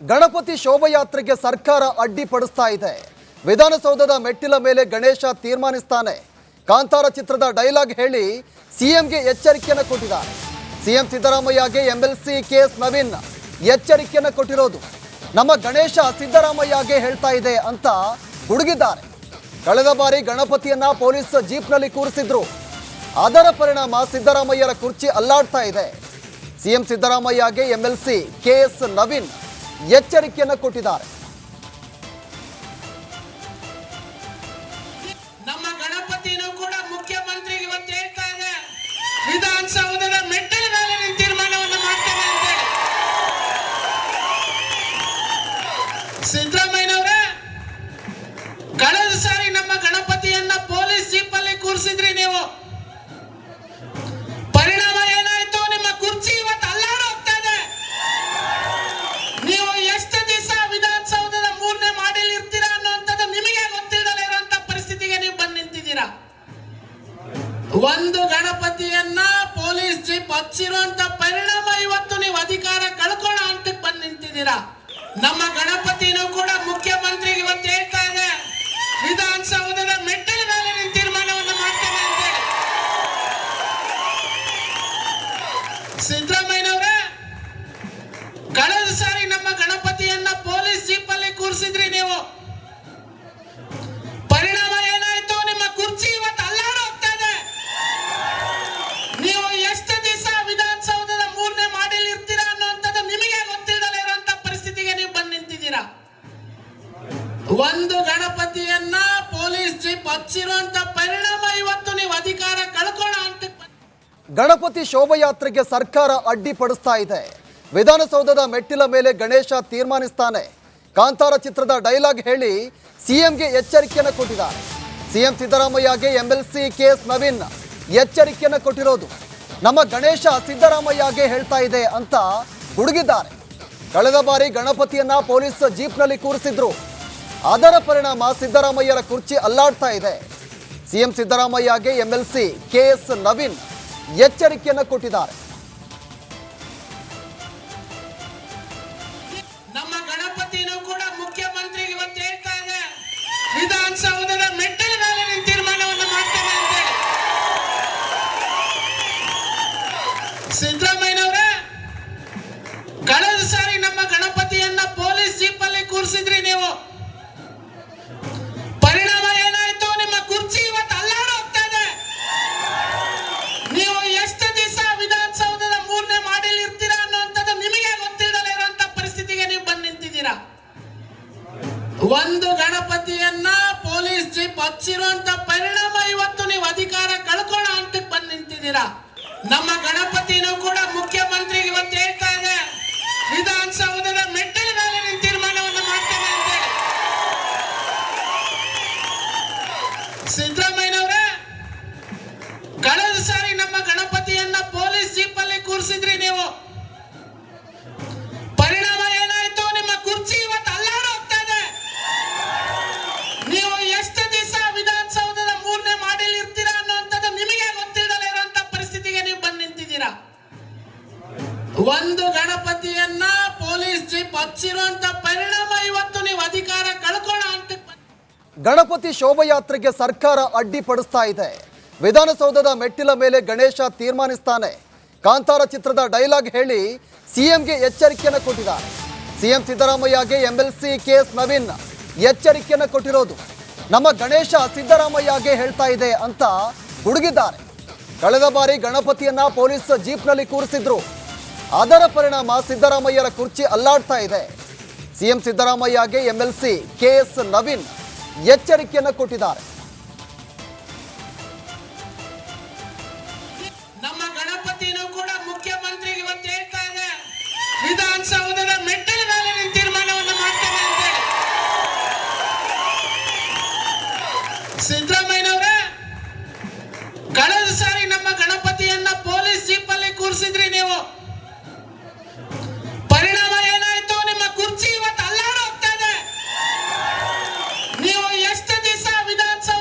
ಗಣಪತಿ ಶೋಭಾಯಾತ್ರೆಗೆ ಸರ್ಕಾರ ಅಡ್ಡಿಪಡಿಸ್ತಾ ಇದೆ. ವಿಧಾನಸೌಧದ ಮೆಟ್ಟಿಲ ಮೇಲೆ ಗಣೇಶ ತೀರ್ಮಾನಿಸ್ತಾನೆ. ಕಾಂತಾರ ಚಿತ್ರದ ಡೈಲಾಗ್ ಹೇಳಿ ಸಿಎಂಗೆ ಎಚ್ಚರಿಕೆಯನ್ನು ಕೊಟ್ಟಿದ್ದಾರೆ. ಸಿಎಂ ಸಿದ್ದರಾಮಯ್ಯಗೆ ಎಂಎಲ್ಸಿ ಕೇಸ್ ನವೀನ್ ಎಚ್ಚರಿಕೆಯನ್ನು ಕೊಟ್ಟಿರೋದು. ನಮ್ಮ ಗಣೇಶ ಸಿದ್ದರಾಮಯ್ಯಗೆ ಹೇಳ್ತಾ ಇದೆ ಅಂತ ಗುಡುಗಿದ್ದಾರೆ. ಕಳೆದ ಬಾರಿ ಗಣಪತಿಯನ್ನ ಪೊಲೀಸ್ ಜೀಪ್ನಲ್ಲಿ ಕೂರಿಸಿದ್ರು. ಅದರ ಪರಿಣಾಮ ಸಿದ್ದರಾಮಯ್ಯರ ಕುರ್ಚಿ ಅಲ್ಲಾಡ್ತಾ ಇದೆ. ಸಿಎಂ ಸಿದ್ದರಾಮಯ್ಯಗೆ ಎಂಎಲ್ಸಿ ಕೇಸ್ ನವೀನ್ ಎಚ್ಚರಿಕೆಯನ್ನು ಕೊಟ್ಟಿದ್ದಾರೆ. ನಮ್ಮ ಗಣಪತಿನೂ ಕೂಡ ಮುಖ್ಯಮಂತ್ರಿಗೆ ಇವತ್ತು ಹೇಳ್ತಾ ಇದೆ, ವಿಧಾನಸೌಧದ ಮೆಟ್ಟಿಲ ಮೇಲೆ ನಿಂತು ತೀರ್ಮಾನವನ್ನು ಮಾಡ್ತೇನೆ ಅಂತ ಹೇಳಿ. ಸಿದ್ದರಾಮಯ್ಯನವರೇ, ಕಳೆದ ಸಾರಿ ನಮ್ಮ ಗಣಪತಿಯನ್ನ ಪೊಲೀಸ್ ಜೀಪ್ ಅಲ್ಲಿ ಕೂರಿಸಿದ್ರಿ ನೀವು. ಪರಿಣಾಮ ಏನಾಯ್ತು? ನಿಮ್ಮ ಕುರ್ಚಿ ಇವತ್ತು ಅಲ್ಲಾಡೋಗ್ತಾ ಇದೆ. ನೀವು ಎಷ್ಟು ದಿವಸ ವಿಧಾನಸೌಧದ 3ನೇ ಮಾಡಿಲ್ ಇರ್ತೀರಾ ಅನ್ನುವಂಥದ್ದು ನಿಮಗೆ ಗೊತ್ತಿಲ್ಲದೆ ಇರುವಂತ ಪರಿಸ್ಥಿತಿಗೆ ನೀವು ಬಂದು ನಿಂತಿದ್ದೀರಾ. ಒಂದು ಗಣಪತಿಯನ್ನ ಪೊಲೀಸ್ ಜೀಪ್ ಹಚ್ಚಿರುವಂತ ಪರಿಣಾಮ ಇವತ್ತು ನೀವು ಅಧಿಕಾರ ಕಳ್ಕೊಳ್ಳೋ ಹಂತಕ್ಕೆ ಬಂದು ನಿಂತಿದ್ದೀರಾ. ನಮ್ಮ ಗಣಪತಿನೂ ಕೂಡ ಮುಖ್ಯಮಂತ್ರಿಗೆ ಇವತ್ತು ಹೇಳ್ತಾ ಇದೆ, ವಿಧಾನಸೌಧದ ಮೆಟ್ಟಿಲ ಮೇಲೆ ನಿಂತು ತೀರ್ಮಾನವನ್ನು ಮಾಡ್ತೇನೆ ಅಂತ ಹೇಳಿ. ಸಿದ್ದರಾಮಯ್ಯನವರೇ, ಕಳೆದ ಸಾರಿ ನಮ್ಮ ಗಣಪತಿಯನ್ನ ಪೊಲೀಸ್ ಜೀಪ್ ಅಲ್ಲಿ ಕೂರಿಸಿದ್ರಿ ನೀವು. ಪರಿಣಾಮ ಏನಾಯ್ತು? ನಿಮ್ಮ ಕುರ್ಚಿ ಇವತ್ತು ಅಲ್ಲಾಡೋಗ್ತಾ ಇದೆ. ನೀವು ಎಷ್ಟು ದಿವಸ ವಿಧಾನಸೌಧದ 3ನೇ ಮಾಡಿಲ್ ಇರ್ತೀರಾ ಅನ್ನುವಂಥದ್ದು ನಿಮಗೆ ಗೊತ್ತಿಲ್ಲದೆ ಇರುವಂತ ಪರಿಸ್ಥಿತಿಗೆ ನೀವು ಬಂದು ನಿಂತಿದ್ದೀರಾ. ಒಂದು ಗಣಪತಿಯನ್ನ ಪೊಲೀಸ್ ಜೀಪ್ ಹಚ್ಚಿರುವಂತ ಪರಿಣಾಮ ಇವತ್ತು ನೀವು ಅಧಿಕಾರ ಕಳ್ಕೊಳ್ಳೋ ಹಂತಕ್ಕೆ ಗಣಪತಿ ಶೋಭಾಯಾತ್ರೆಗೆ ಸರ್ಕಾರ ಅಡ್ಡಿಪಡಿಸ್ತಾ ಇದೆ. ವಿಧಾನಸೌಧದ ಮೆಟ್ಟಿಲ ಮೇಲೆ ಗಣೇಶ ತೀರ್ಮಾನಿಸ್ತಾನೆ. ಕಾಂತಾರ ಚಿತ್ರದ ಡೈಲಾಗ್ ಹೇಳಿ ಸಿಎಂಗೆ ಎಚ್ಚರಿಕೆಯನ್ನು ಕೊಟ್ಟಿದ್ದಾರೆ. ಸಿಎಂ ಸಿದ್ದರಾಮಯ್ಯಗೆ ಎಂಎಲ್ಸಿ ಕೇಸ್ ನವೀನ್ ಎಚ್ಚರಿಕೆಯನ್ನು ಕೊಟ್ಟಿರೋದು. ನಮ್ಮ ಗಣೇಶ ಸಿದ್ದರಾಮಯ್ಯಗೆ ಹೇಳ್ತಾ ಇದೆ ಅಂತ ಗುಡುಗಿದ್ದಾರೆ. ಕಳೆದ ಬಾರಿ ಗಣಪತಿಯನ್ನ ಪೊಲೀಸ್ ಜೀಪ್ನಲ್ಲಿ ಕೂರಿಸಿದ್ರು. ಅದರ ಪರಿಣಾಮ ಸಿದ್ದರಾಮಯ್ಯರ ಕುರ್ಚಿ ಅಲ್ಲಾಡ್ತಾ ಇದೆ. ಸಿಎಂ ಸಿದ್ದರಾಮಯ್ಯಗೆ ಎಂಎಲ್ಸಿ ಕೇಸ್ ನವೀನ್ ಎಚ್ಚರಿಕೆಯನ್ನು ಕೊಟ್ಟಿದ್ದಾರೆ. ನಮ್ಮ ಗಣಪತಿನೂ ಕೂಡ ಮುಖ್ಯಮಂತ್ರಿಗೆ ಇವತ್ತು ಹೇಳ್ತಾ ಇದೆ, ವಿಧಾನಸೌಧದ ಮೆಟ್ಟಿಲ ಮೇಲೆ ನಿಂತು ತೀರ್ಮಾನವನ್ನು ಮಾಡ್ತೇನೆ ಅಂತ ಹೇಳಿ. ಸಿದ್ದರಾಮಯ್ಯನವರೇ, ಕಳೆದ ಸಾರಿ ನಮ್ಮ ಗಣಪತಿಯನ್ನ ಪೊಲೀಸ್ ಜೀಪ್ ಅಲ್ಲಿ ಕೂರಿಸಿದ್ರಿ ನೀವು. ಪರಿಣಾಮ ಏನಾಯ್ತು? ನಿಮ್ಮ ಕುರ್ಚಿ ಇವತ್ತು ಅಲ್ಲಾಡೋಗ್ತಾ ಇದೆ. ನೀವು ಎಷ್ಟು ದಿವಸ ವಿಧಾನಸೌಧದ 3ನೇ ಮಾಡಿಲ್ ಇರ್ತೀರಾ ಅನ್ನುವಂಥದ್ದು ನಿಮಗೆ ಗೊತ್ತಿಲ್ಲದೆ ಇರುವಂತ ಪರಿಸ್ಥಿತಿಗೆ ನೀವು ಬಂದು ನಿಂತಿದ್ದೀರಾ. ಒಂದು ಗಣಪತಿಯನ್ನ ಪೊಲೀಸ್ ಜೀಪ್ ಹಚ್ಚಿರುವಂತ ಪರಿಣಾಮ ಇವತ್ತು ನೀವು ಅಧಿಕಾರ ಕಳ್ಕೊಳ್ಳೋ ಹಂತಕ್ಕೆ ಬಂದು ನಿಂತಿದ್ದೀರಾ. ನಮ್ಮ ಗಣಪತಿನೂ ಕೂಡ ಮುಖ್ಯಮಂತ್ರಿಗೆ ಇವತ್ತು ಹೇಳ್ತಾ ಇದೆ, ವಿಧಾನಸೌಧದ ಮೆಟ್ಟಿಲ ಮೇಲೆ ನಿಂತು ತೀರ್ಮಾನವನ್ನು ಮಾಡ್ತೇನೆ ಅಂತ ಹೇಳಿ. ಸಿದ್ದರಾಮಯ್ಯನವರೇ, ಕಳೆದ ಸಾರಿ ನಮ್ಮ ಗಣಪತಿಯನ್ನ ಪೊಲೀಸ್ ಜೀಪ್ ಅಲ್ಲಿ ಕೂರಿಸಿದ್ರಿ ನೀವು. ಪರಿಣಾಮ ಏನಾಯ್ತು? ನಿಮ್ಮ ಕುರ್ಚಿ ಇವತ್ತು ಅಲ್ಲಾಡೋಗ್ತಾ ಇದೆ. ನೀವು ಎಷ್ಟು ದಿವಸ ವಿಧಾನಸೌಧದ 3ನೇ ಮಾಡಿಲ್ ಇರ್ತೀರಾ ಅನ್ನುವಂಥದ್ದು ನಿಮಗೆ ಗೊತ್ತಿಲ್ಲದೆ ಇರುವಂತ ಪರಿಸ್ಥಿತಿಗೆ ನೀವು ಬಂದು ನಿಂತಿದ್ದೀರಾ. ಒಂದು ಗಣಪತಿಯನ್ನ ಪೊಲೀಸ್ ಜೀಪ್ ಹಚ್ಚಿರುವಂತ ಪರಿಣಾಮ ಇವತ್ತು ನೀವು ಅಧಿಕಾರ ಕಳ್ಕೊಳ್ಳೋ ಹಂತಕ್ಕೆ ಗಣಪತಿ ಶೋಭಾಯಾತ್ರೆಗೆ ಸರ್ಕಾರ ಅಡ್ಡಿಪಡಿಸ್ತಾ ಇದೆ. ವಿಧಾನಸೌಧದ ಮೆಟ್ಟಿಲ ಮೇಲೆ ಗಣೇಶ ತೀರ್ಮಾನಿಸ್ತಾನೆ. ಕಾಂತಾರ ಚಿತ್ರದ ಡೈಲಾಗ್ ಹೇಳಿ ಸಿಎಂಗೆ ಎಚ್ಚರಿಕೆಯನ್ನು ಕೊಟ್ಟಿದ್ದಾರೆ. ಸಿಎಂ ಸಿದ್ದರಾಮಯ್ಯಗೆ ಎಂಎಲ್ಸಿ ಕೇಸ್ ನವೀನ್ ಎಚ್ಚರಿಕೆಯನ್ನು ಕೊಟ್ಟಿರೋದು. ನಮ್ಮ ಗಣೇಶ ಸಿದ್ದರಾಮಯ್ಯಗೆ ಹೇಳ್ತಾ ಇದೆ ಅಂತ ಗುಡುಗಿದ್ದಾರೆ. ಕಳೆದ ಬಾರಿ ಗಣಪತಿಯನ್ನ ಪೊಲೀಸ್ ಜೀಪ್ನಲ್ಲಿ ಕೂರಿಸಿದ್ರು. ಅದರ ಪರಿಣಾಮ ಸಿದ್ದರಾಮಯ್ಯರ ಕುರ್ಚಿ ಅಲ್ಲಾಡ್ತಾ ಇದೆ. ಸಿಎಂ ಸಿದ್ದರಾಮಯ್ಯಗೆ ಎಂಎಲ್ಸಿ ಕೇಸ್ ನವೀನ್ ಎಚ್ಚರಿಕೆಯನ್ನು ಕೊಟ್ಟಿದ್ದಾರೆ. ನಮ್ಮ ಗಣಪತಿನೂ ಕೂಡ ಮುಖ್ಯಮಂತ್ರಿಗೆ ಇವತ್ತು ಹೇಳ್ತಾ ಇದೆ, ವಿಧಾನಸೌಧದ ಮೆಟ್ಟಿಲ ಮೇಲೆ ನಿಂತು ತೀರ್ಮಾನವನ್ನು ಮಾಡ್ತೇನೆ ಅಂತ ಹೇಳಿ. ಸಿದ್ದರಾಮಯ್ಯನವರೇ, ಕಳೆದ ಸಾರಿ ನಮ್ಮ ಗಣಪತಿಯನ್ನ ಪೊಲೀಸ್ ಜೀಪ್ ಅಲ್ಲಿ ಕೂರಿಸಿದ್ರಿ ನೀವು. ಪರಿಣಾಮ ಏನಾಯ್ತು? ನಿಮ್ಮ ಕುರ್ಚಿ ಇವತ್ತು ಅಲ್ಲಾಡೋಗ್ತಾ ಇದೆ. ನೀವು ಎಷ್ಟು ದಿವಸ ವಿಧಾನಸೌಧ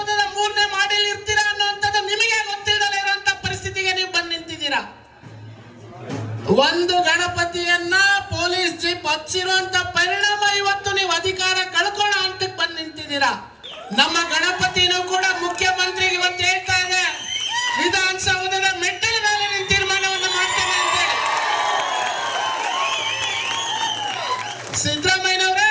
ಸಿದ್ದರಾಮಯ್ಯನವರೇ,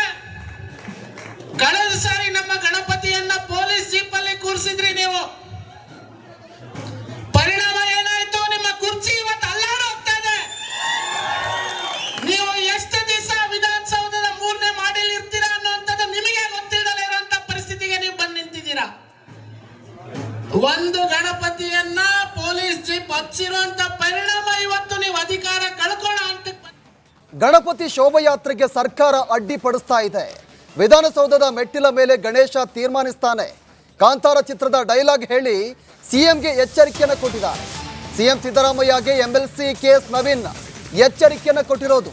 ಕಳೆದ ಸಾರಿ ನಮ್ಮ ಗಣಪತಿಯನ್ನ ಪೊಲೀಸ್ ಜೀಪ್ ಅಲ್ಲಿ ಕೂರಿಸಿದ್ರಿ ನೀವು. ಪರಿಣಾಮ ಏನಾಯ್ತು? ನಿಮ್ಮ ಕುರ್ಚಿ ಇವತ್ತು ಅಲ್ಲಾಡ್ ಹೋಗ್ತಾ ಇದೆ. ನೀವು ಎಷ್ಟು ದಿವಸ ವಿಧಾನಸೌಧದ 3ನೇ ಮಾಡಿಲ್ ಇರ್ತೀರಾ ಅನ್ನುವಂಥದ್ದು ನಿಮಗೆ ಗೊತ್ತಿಲ್ಲದೆ ಇರುವಂತ ಪರಿಸ್ಥಿತಿಗೆ ನೀವು ಬಂದು ನಿಂತಿದ್ದೀರಾ. ಒಂದು ಗಣಪತಿಯನ್ನ ಪೊಲೀಸ್ ಜೀಪ್ ಹಚ್ಚಿರುವಂತ ಪರಿಣಾಮ ಇವತ್ತು ನೀವು ಅಧಿಕಾರ ಕಳ್ಕೊಳ್ಳೋ ಅಂತ. ಗಣಪತಿ ಶೋಭಾಯಾತ್ರೆಗೆ ಸರ್ಕಾರ ಅಡ್ಡಿಪಡಿಸ್ತಾ ಇದೆ. ವಿಧಾನಸೌಧದ ಮೆಟ್ಟಿಲ ಮೇಲೆ ಗಣೇಶ ತೀರ್ಮಾನಿಸ್ತಾನೆ. ಕಾಂತಾರ ಚಿತ್ರದ ಡೈಲಾಗ್ ಹೇಳಿ ಸಿಎಂಗೆ ಎಚ್ಚರಿಕೆಯನ್ನು ಕೊಟ್ಟಿದ್ದಾರೆ. ಸಿಎಂ ಸಿದ್ದರಾಮಯ್ಯಗೆ ಎಂಎಲ್ಸಿ ಕೆಎಸ್ ನವೀನ್ ಎಚ್ಚರಿಕೆಯನ್ನು ಕೊಟ್ಟಿರೋದು.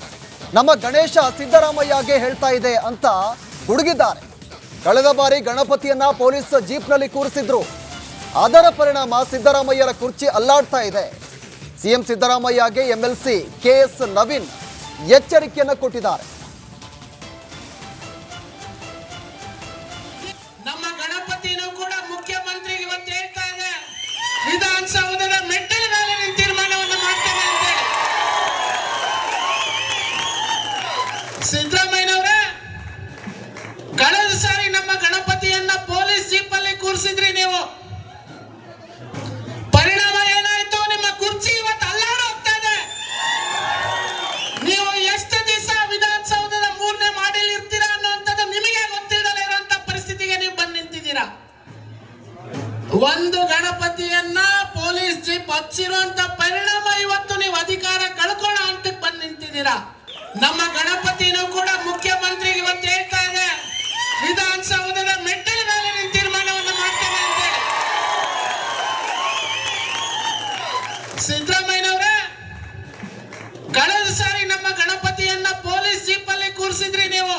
ನಮ್ಮ ಗಣೇಶ ಸಿದ್ದರಾಮಯ್ಯಗೆ ಹೇಳ್ತಾ ಇದೆ ಅಂತ ಗುಡುಗಿದ್ದಾರೆ. ಕಳೆದ ಬಾರಿ ಗಣಪತಿಯನ್ನ ಪೊಲೀಸ್ ಜೀಪ್ನಲ್ಲಿ ಕೂರಿಸಿದ್ರು. ಅದರ ಪರಿಣಾಮ ಸಿದ್ದರಾಮಯ್ಯರ ಕುರ್ಚಿ ಅಲ್ಲಾಡ್ತಾ ಇದೆ. ಸಿಎಂ ಸಿದ್ದರಾಮಯ್ಯಗೆ ಎಂಎಲ್ಸಿ ಕೆಎಸ್ ನವೀನ್ ಎಚ್ಚರಿಕೆಯನ್ನು ಕೊಟ್ಟಿದ್ದಾರೆ. ನಮ್ಮ ಗಣಪತಿನೂ ಕೂಡ ಮುಖ್ಯಮಂತ್ರಿಗೆ ಇವತ್ತು ಹೇಳ್ತಾ ಇದೆ, ವಿಧಾನಸೌಧದ ಮೆಟ್ಟಿಲ ಮೇಲೆ ನಿಂತು ತೀರ್ಮಾನವನ್ನು ಮಾಡ್ತೇನೆ ಅಂತ ಹೇಳಿ. ಸಿದ್ದರಾಮಯ್ಯನವರೇ, ಕಳೆದ ಸಾರಿ ನಮ್ಮ ಗಣಪತಿಯನ್ನ ಪೊಲೀಸ್ ಜೀಪ್ ಅಲ್ಲಿ ಕೂರಿಸಿದ್ರಿ ನೀವು. ಪರಿಣಾಮ ಏನಾಯ್ತು? ನಿಮ್ಮ ಕುರ್ಚಿ ಇವತ್ತು ಅಲ್ಲಾಡ್ ಹೋಗ್ತಾ ಇದೆ. ನೀವು ಎಷ್ಟು ದಿವಸ ವಿಧಾನಸೌಧದ 3ನೇ ಮಾಡಿಲ್ ಇರ್ತೀರಾ ಅನ್ನುವಂಥದ್ದು ನಿಮಗೆ ಗೊತ್ತಿಲ್ಲದೆ ಇರುವಂತ ಪರಿಸ್ಥಿತಿಗೆ ನೀವು ಬಂದು ನಿಂತಿದ್ದೀರಾ. ಒಂದು ಗಣಪತಿಯನ್ನ ಪೊಲೀಸ್ ಜೀಪ್ ಹಚ್ಚಿರುವಂತ ಪರಿಣಾಮ ಇವತ್ತು ನೀವು ಅಧಿಕಾರ ಕಳ್ಕೊಳ್ಳೋ ಅಂತ ಬಂದು ನಿಂತಿದ್ದೀರಾ. ನಮ್ಮ ಗಣಪತಿನೂ ಕೂಡ ಮುಖ್ಯಮಂತ್ರಿಗೆ ಇವತ್ತು ಹೇಳ್ತಾ ಇದೆ, ವಿಧಾನಸೌಧದ ಮೆಟ್ಟಿಲ ಮೇಲೆ ನಿಂತು ತೀರ್ಮಾನವನ್ನು ಮಾಡ್ತೇನೆ ಅಂತ ಹೇಳಿ. ಸಿದ್ದರಾಮಯ್ಯನವರೇ, ಕಳೆದ ಸಾರಿ ನಮ್ಮ ಗಣಪತಿಯನ್ನ ಪೊಲೀಸ್ ಜೀಪ್ ಅಲ್ಲಿ ಕೂರಿಸಿದ್ರಿ ನೀವು.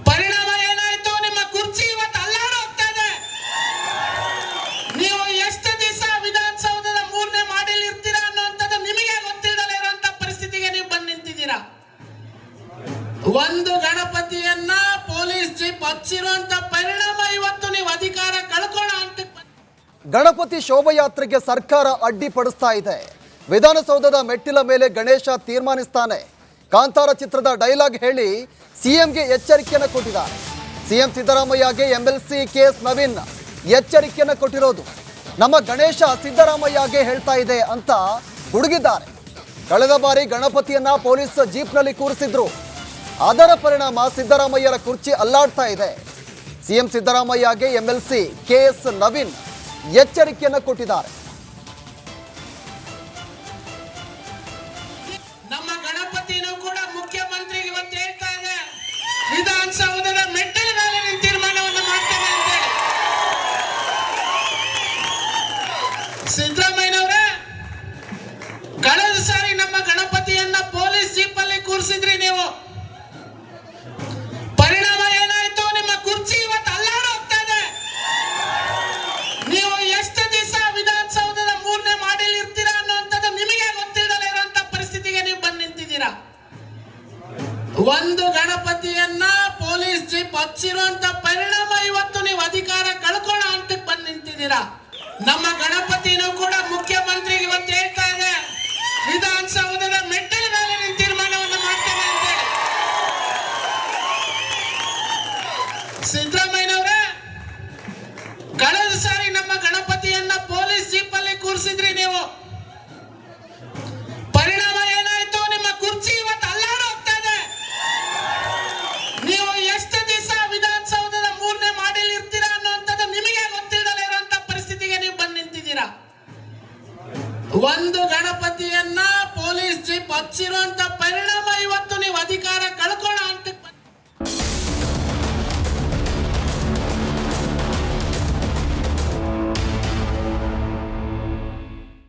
ಪರಿಣಾಮ ಏನಾಯ್ತು? ನಿಮ್ಮ ಕುರ್ಚಿ ಇವತ್ತು ಅಲ್ಲಾಡ್ ಹೋಗ್ತಾ ಇದೆ. ನೀವು ಎಷ್ಟು ದಿವಸ ವಿಧಾನಸೌಧದ 3ನೇ ಮಾಡಿಲ್ ಇರ್ತೀರಾ ಅನ್ನುವಂಥದ್ದು ನಿಮಗೆ ಗೊತ್ತಿಲ್ಲದೆ ಇರುವಂತ ಪರಿಸ್ಥಿತಿಗೆ ನೀವು ಬಂದು ನಿಂತಿದ್ದೀರಾ. ಒಂದು ಗಣಪತಿಯನ್ನ ಪೊಲೀಸ್ ಜೀಪ್ ಹಚ್ಚಿರುವಂತ ಪರಿಣಾಮ ಇವತ್ತು ನೀವು ಅಧಿಕಾರ ಕಳ್ಕೊಳ್ಳೋ ಅಂತ. ಗಣಪತಿ ಶೋಭಾಯಾತ್ರೆಗೆ ಸರ್ಕಾರ ಅಡ್ಡಿಪಡಿಸ್ತಾ ಇದೆ. ವಿಧಾನಸೌಧದ ಮೆಟ್ಟಿಲ ಮೇಲೆ ಗಣೇಶ ತೀರ್ಮಾನಿಸ್ತಾನೆ. ಕಾಂತಾರ ಚಿತ್ರದ ಡೈಲಾಗ್ ಹೇಳಿ ಸಿಎಂಗೆ ಎಚ್ಚರಿಕೆಯನ್ನು ಕೊಟ್ಟಿದ್ದಾರೆ. ಸಿಎಂ ಸಿದ್ದರಾಮಯ್ಯಗೆ ಎಂಎಲ್ಸಿ ಕೆಎಸ್ ನವೀನ್ ಎಚ್ಚರಿಕೆಯನ್ನು ಕೊಟ್ಟಿರೋದು. ನಮ್ಮ ಗಣೇಶ ಸಿದ್ದರಾಮಯ್ಯಗೆ ಹೇಳ್ತಾ ಇದೆ ಅಂತ ಗುಡುಗಿದ್ದಾರೆ. ಕಳೆದ ಬಾರಿ ಗಣಪತಿಯನ್ನ ಪೊಲೀಸ್ ಜೀಪ್ನಲ್ಲಿ ಕೂರಿಸಿದ್ರು. ಅದರ ಪರಿಣಾಮ ಸಿದ್ದರಾಮಯ್ಯರ ಕುರ್ಚಿ ಅಲ್ಲಾಡ್ತಾ ಇದೆ. ಸಿಎಂ ಸಿದ್ದರಾಮಯ್ಯಗೆ ಎಂಎಲ್ಸಿ ಕೆಎಸ್ ನವೀನ್ ಎಚ್ಚರಿಕೆಯನ್ನು ಕೊಟ್ಟಿದ್ದಾರೆ. ನಮ್ಮ ಗಣಪತಿನೂ ಕೂಡ ಮುಖ್ಯಮಂತ್ರಿಗೆ ಇವತ್ತು ಹೇಳ್ತಾ ಇದೆ, ವಿಧಾನಸೌಧದ ಮೆಟ್ಟಿಲ ಮೇಲೆ ನಿಂತು ತೀರ್ಮಾನವನ್ನು ಮಾಡ್ತೇನೆ ಅಂತ ಹೇಳಿ. ಸಿದ್ದರಾಮಯ್ಯನವರೇ, ಕಳೆದ ಸಾರಿ ನಮ್ಮ ಗಣಪತಿಯನ್ನ ಪೊಲೀಸ್ ಜೀಪ್ ಅಲ್ಲಿ ಕೂರಿಸಿದ್ರಿ ನೀವು. ಪರಿಣಾಮ ಏನಾಯ್ತು? ನಿಮ್ಮ ಕುರ್ಚಿ ಇವತ್ತು ಅಲ್ಲಾಡ್ ಹೋಗ್ತಾ ಇದೆ. ನೀವು ಎಷ್ಟು ದಿವಸ ವಿಧಾನಸೌಧದ 3ನೇ ಮಾಡಿಲ್ ಇರ್ತೀರಾ ಅನ್ನುವಂಥದ್ದು ನಿಮಗೆ ಗೊತ್ತಿಲ್ಲದೆ ಇರುವಂತ ಪರಿಸ್ಥಿತಿಗೆ ನೀವು ಬಂದು ನಿಂತಿದ್ದೀರಾ. ಒಂದು ಗಣಪತಿಯನ್ನ ಪೊಲೀಸ್ ಜೀಪ್ ಹಚ್ಚಿರುವಂತ ಪರಿಣಾಮ ಇವತ್ತು ನೀವು ಅಧಿಕಾರ ಕಳ್ಕೊಳ್ಳೋ ಅಂತ ಬಂದು ನಿಂತಿದ್ದೀರಾ. ನಮ್ಮ ಗಣಪತಿನೂ ಕೂಡ ಮುಖ್ಯಮಂತ್ರಿಗೆ ಇವತ್ತು ಹೇಳ್ತಾ ಇದೆ, ವಿಧಾನಸೌಧದ ಮೆಟ್ಟಿಲ ಮೇಲೆ ನಿಂತು ತೀರ್ಮಾನವನ್ನು ಮಾಡ್ತೇನೆ ಅಂತ ಹೇಳಿ.